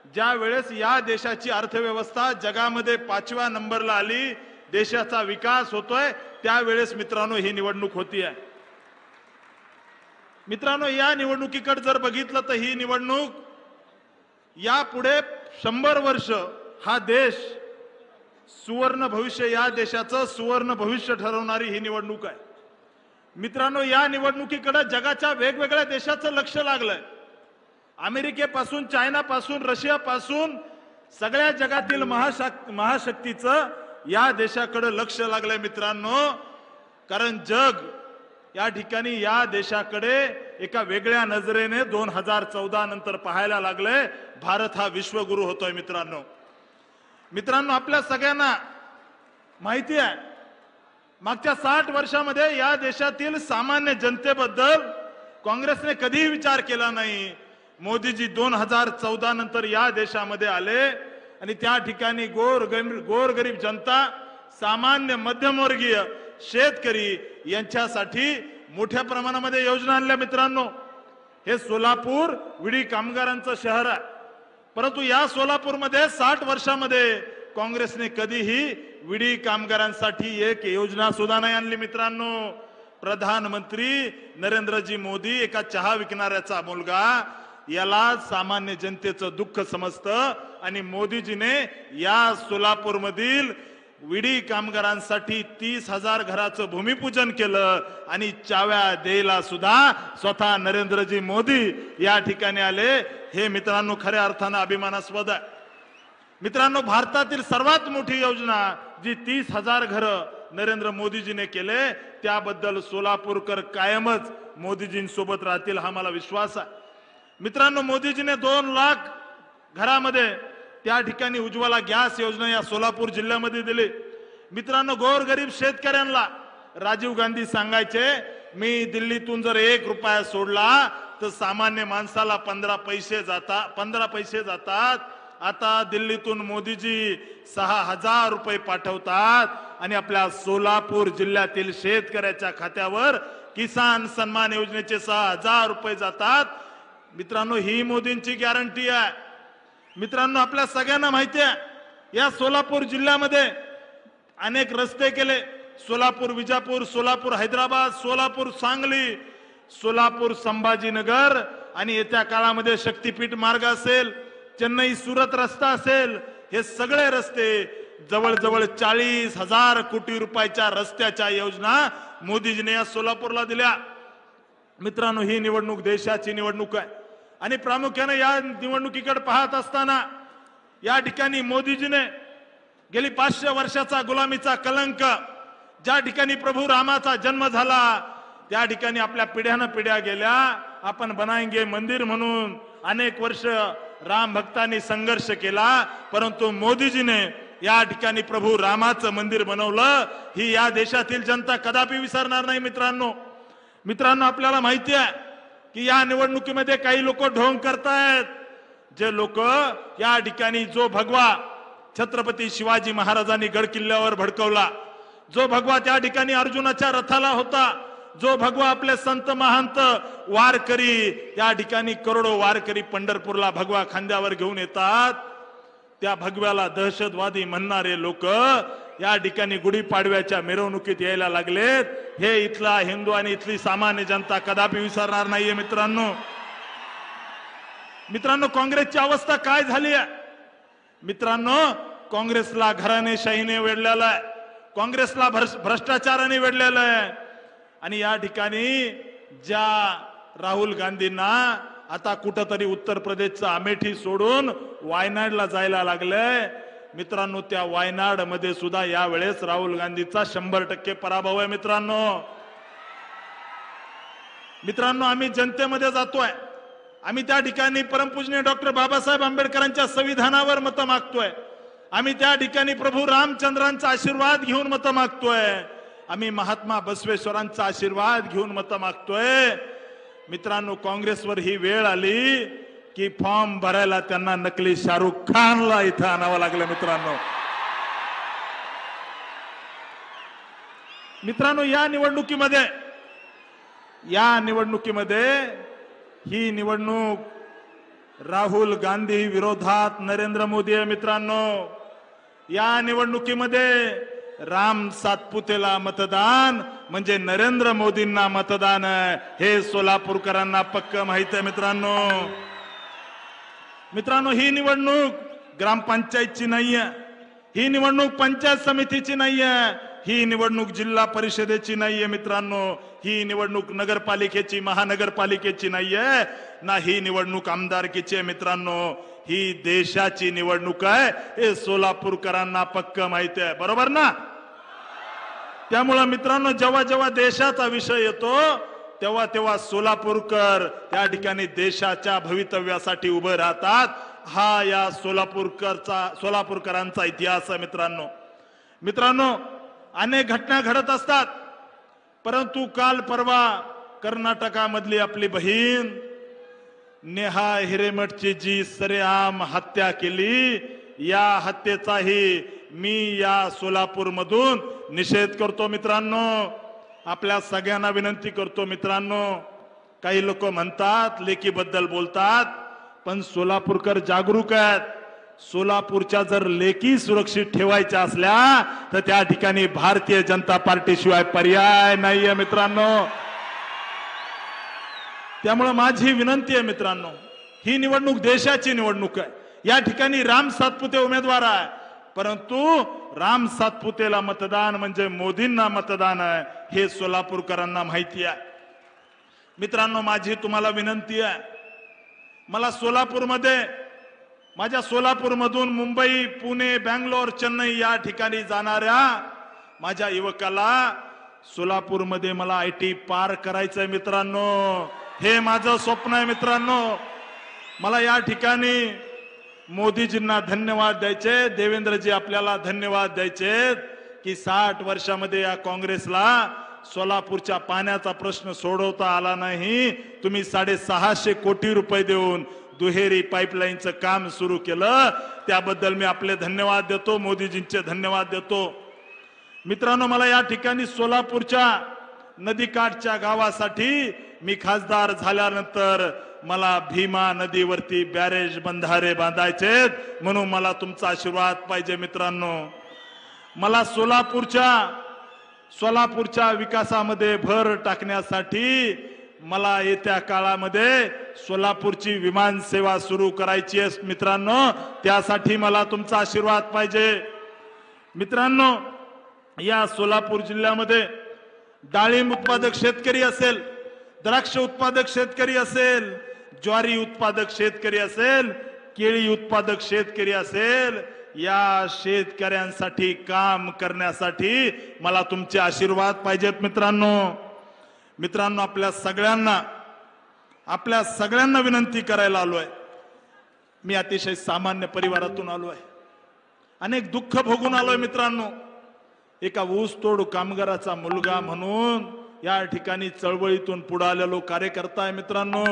ज्या वेळेस या देशाची अर्थव्यवस्था जगामध्ये 5व्या नंबरला आली, देशाचा विकास होतोय, त्यावेळेस मित्रांनो ही निवडणूक होतीये। मित्रांनो, या निवडणुकीकडे जर बघितलं तर ही निवडणूक यापुढे 100 वर्ष हा देश सुवर्ण भविष्य, या देशाचं सुवर्ण भविष्य ठरवणारी ही निवडणूक आहे। मित्रांनो, या निवडणुकीकडे जगाच्या वेगवेगळ्या देशाचं लक्ष लागलंय। अमेरिकेपासून, चायनापासून, रशियापासून सगळ्या जगातील महाशक्तीचं या देशाकडे लक्ष लागलंय मित्रांनो, कारण जग या ठिकाणी या देशाकडे एका वेगळ्या नजरेने 2014 नंतर पाहायला लागलंय। भारत हा विश्वगुरु होतोय मित्रांनो। मित्रांनो, आपल्या सगळ्यांना माहिती आहे, मागच्या 60 वर्षामध्ये या देशातील सामान्य जनतेबद्दल काँग्रेसने कधीही विचार केला नाही। मोदीजी 2014 नंतर या देशामध्ये आले आणि त्या ठिकाणी गोरगरीब जनता, सामान्य मध्यमवर्गीय शेतकरी यांच्यासाठी मोठ्या प्रमाणामध्ये योजना आणल्या मित्रांनो। हे सोलापूर विडी कामगारांचं शहर आहे, परंतु या सोलापूरमध्ये 60 वर्षामध्ये काँग्रेसने कधीही विडी कामगारांसाठी एक योजना सुद्धा नाही आणली मित्रांनो। प्रधानमंत्री नरेंद्रजी मोदी एका चहा विकणाऱ्याचा मुलगा, याला सामान्य जनतेचं दुःख समजतं आणि मोदीजीने या सोलापूरमधील विडी कामगारांसाठी 30,000 घराचं भूमिपूजन केलं आणि चाव्या द्यायला सुद्धा स्वतः नरेंद्रजी मोदी या ठिकाणी आले। हे मित्रांनो खऱ्या अर्थानं अभिमानास्पद आहे। मित्रांनो, भारतातील सर्वात मोठी योजना जी 30,000 घरं नरेंद्र मोदीजीने केले, त्याबद्दल सोलापूरकर कायमच मोदीजींसोबत राहतील हा मला विश्वास आहे। मित्रांनो, मोदीजीने 2 लाख घरामध्ये त्या ठिकाणी उज्ज्वला गॅस योजना या सोलापूर जिल्ह्यामध्ये दिली। मित्रांनो, गोरगरीब शेतकऱ्यांना राजीव गांधी सांगायचे, मी दिल्लीतून जर 1 रुपया सोडला तर सामान्य माणसाला 15 पैसे जातात। आता दिल्लीतून मोदीजी 6,000 रुपये पाठवतात आणि आपल्या सोलापूर जिल्ह्यातील शेतकऱ्याच्या खात्यावर किसान सन्मान योजनेचे 6,000 रुपये जातात। मित्रांनो, ही मोदींची गॅरंटी आहे। मित्रांनो, आपल्या सगळ्यांना माहिती आहे, या सोलापूर जिल्ह्यामध्ये अनेक रस्ते केले। सोलापूर विजापूर, सोलापूर हैदराबाद, सोलापूर सांगली, सोलापूर संभाजीनगर आणि येत्या काळामध्ये शक्तीपीठ मार्ग असेल, चेन्नई सुरत रस्ता असेल, हे सगळे रस्ते जवळजवळ 40,000 कोटी रुपयाच्या रस्त्याच्या योजना मोदीजीने या सोलापूरला दिल्या। मित्रांनो, ही निवडणूक देशाची निवडणूक आहे आणि प्रामुख्याने या निवडणुकीकडे पाहत असताना या ठिकाणी मोदीजीने गेली 500 वर्षाचा गुलामीचा कलंक, ज्या ठिकाणी प्रभू रामाचा जन्म झाला, त्या ठिकाणी आपल्या पिढ्या गेल्या। आपण बनाएंगे मंदिर म्हणून अनेक वर्ष राम भक्तांनी संघर्ष केला, परंतु मोदीजीने या ठिकाणी प्रभू रामाचं मंदिर बनवलं। ही या देशातील जनता कदापि विसरणार नाही मित्रांनो। आपल्याला माहिती आहे की या निवडणुकीमध्ये काही लोक ढोंग करतायत। जे लोक या ठिकाणी जो भगवा छत्रपती शिवाजी महाराजांनी गड किल्ल्यावर भडकवला, जो भगवा त्या ठिकाणी अर्जुनाच्या रथाला होता, जो भगवा आपले संत महंत वारकरी, त्या ठिकाणी करोडो वारकरी पंढरपूरला भगवा खांद्यावर घेऊन येतात, त्या भगव्याला दहशतवादी म्हणणारे लोक या ठिकाणी गुढीपाडव्याच्या मिरवणुकीत यायला लागलेत। हे इथला हिंदू आणि इथली सामान्य जनता कदापि विसरणार नाहीये मित्रांनो, काँग्रेसची अवस्था काय झाली आहे मित्रांनो? काँग्रेसला घराणेशाहीने वेढलेलं आहे, काँग्रेसला भ्रष्टाचाराने वेढलेलं आहे आणि या ठिकाणी ज्या राहुल गांधींना आता कुठंतरी उत्तर प्रदेशचा अमेठी सोडून वायनाडला जायला लागलंय मित्रांनो, त्या वायनाड मध्ये सुद्धा यावेळेस राहुल गांधीचा 100% पराभव आहे मित्रांनो, आम्ही जनतेमध्ये जातोय, आम्ही त्या ठिकाणी परमपूजनीय डॉक्टर बाबासाहेब आंबेडकरांच्या संविधानावर मतं मागतोय, आम्ही त्या ठिकाणी प्रभू रामचंद्रांचा आशीर्वाद घेऊन मतं मागतोय, आम्ही महात्मा बसवेश्वरांचा आशीर्वाद घेऊन मतं मागतोय। मित्रांनो, काँग्रेसवर ही वेळ आली की फॉर्म भरायला त्यांना नकली शाहरुख खानला इथं आणावं लागलं मित्रांनो, या निवडणुकीमध्ये ही निवडणूक राहुल गांधी विरोधात नरेंद्र मोदी आहे मित्रांनो। या निवडणुकीमध्ये राम सातपुतेला मतदान म्हणजे नरेंद्र मोदींना मतदान आहे, हे सोलापूरकरांना पक्क माहित आहे मित्रांनो। मित्रांनो, ही निवडणूक ग्रामपंचायतची नाहीये, ही निवडणूक पंचायत समितीची नाहीये, ही निवडणूक जिल्हा परिषदेची नाहीये मित्रांनो, ही निवडणूक नगरपालिकेची महानगरपालिकेची नाहीये ना, ही निवडणूक आमदारकीची आहे मित्रांनो, ही देशाची निवडणूक आहे, हे सोलापूरकरांना पक्क माहिती आहे, बरोबर ना। त्यामुळे मित्रांनो, जेव्हा जेव्हा देशाचा विषय येतो तेव्हा तेव्हा सोलापूरकर त्या ठिकाणी देशाच्या भवितव्यासाठी उभे राहतात। हा या सोलापूरकरांचा इतिहास आहे मित्रांनो। मित्रांनो, अनेक घटना घडत असतात, परंतु काल परवा कर्नाटकामधली आपली बहीण नेहा हिरेमठची जी सरेआम हत्या केली, या हत्येचाही मी या सोलापूरमधून निषेध करतो मित्रांनो। आपल्या सगळ्यांना विनंती करतो मित्रांनो, काही लोक म्हणतात लेकीबद्दल बोलतात, पण सोलापूरकर जागरूक आहेत। सोलापूरच्या जर लेकी सुरक्षित ठेवायच्या असल्या तर त्या ठिकाणी भारतीय जनता पार्टी शिवाय पर्याय नाहीये मित्रांनो। त्यामुळे माझी विनंती आहे मित्रांनो, ही निवडणूक देशाची निवडणूक आहे, या ठिकाणी राम सातपुते उमेदवार आहे, परंतु राम सातपुतेला मतदान म्हणजे मोदींना मतदान आहे, हे सोलापूरकरांना माहिती आहे। मित्रांनो, माझी तुम्हाला विनंती आहे, मला सोलापूरमध्ये माझ्या सोलापूरमधून मुंबई, पुणे, बंगलोर, चेन्नई या ठिकाणी जाणाऱ्या माझ्या युवकाला सोलापूरमध्ये मला आयटी पार्क करायचंय मित्रांनो, हे माझं स्वप्न आहे मित्रांनो। मला या ठिकाणी मोदीजींना धन्यवाद द्यायचे, देवेंद्रजी आपल्याला धन्यवाद द्यायचे की 60 वर्षामध्ये या काँग्रेसला सोलापूरच्या पाण्याचा प्रश्न सोडवता आला नाही। तुम्ही 650 कोटी रुपये देऊन दुहेरी पाईपलाईनचं काम सुरू केलं, त्याबद्दल मी आपले धन्यवाद देतो, मोदीजींचे धन्यवाद देतो। मित्रांनो, मला या ठिकाणी सोलापूरच्या नदीकाठच्या गावासाठी मी खासदार झाल्यानंतर मला भीमा नदीवरती बॅरेज बंधारे बांधायचे, म्हणून मला तुमचा आशीर्वाद पाहिजे मित्रांनो। मला सोलापूरच्या विकासामध्ये भर टाकण्यासाठी मला येत्या काळामध्ये सोलापूरची विमान सेवा सुरू करायची आहे मित्रांनो, त्यासाठी मला तुमचा आशीर्वाद पाहिजे मित्रांनो। या सोलापूर जिल्ह्यामध्ये डाळिंब उत्पादक शेतकरी असेल, द्राक्ष उत्पादक शेतकरी असेल, ज्वारी उत्पादक शेतकरी असेल, केळी उत्पादक शेतकरी असेल, या शेतकऱ्यांसाठी काम करण्यासाठी मला तुमचे आशीर्वाद पाहिजेत मित्रांनो। मित्रांनो, आपल्या सगळ्यांना विनंती करायला आलोय, मी अतिशय सामान्य परिवारातून आलोय, अनेक दुःख भोगून आलोय मित्रांनो। एका ऊसतोड कामगाराचा मुलगा म्हणून या ठिकाणी चळवळीतून पुढे आलेलो कार्यकर्ता आहे मित्रांनो।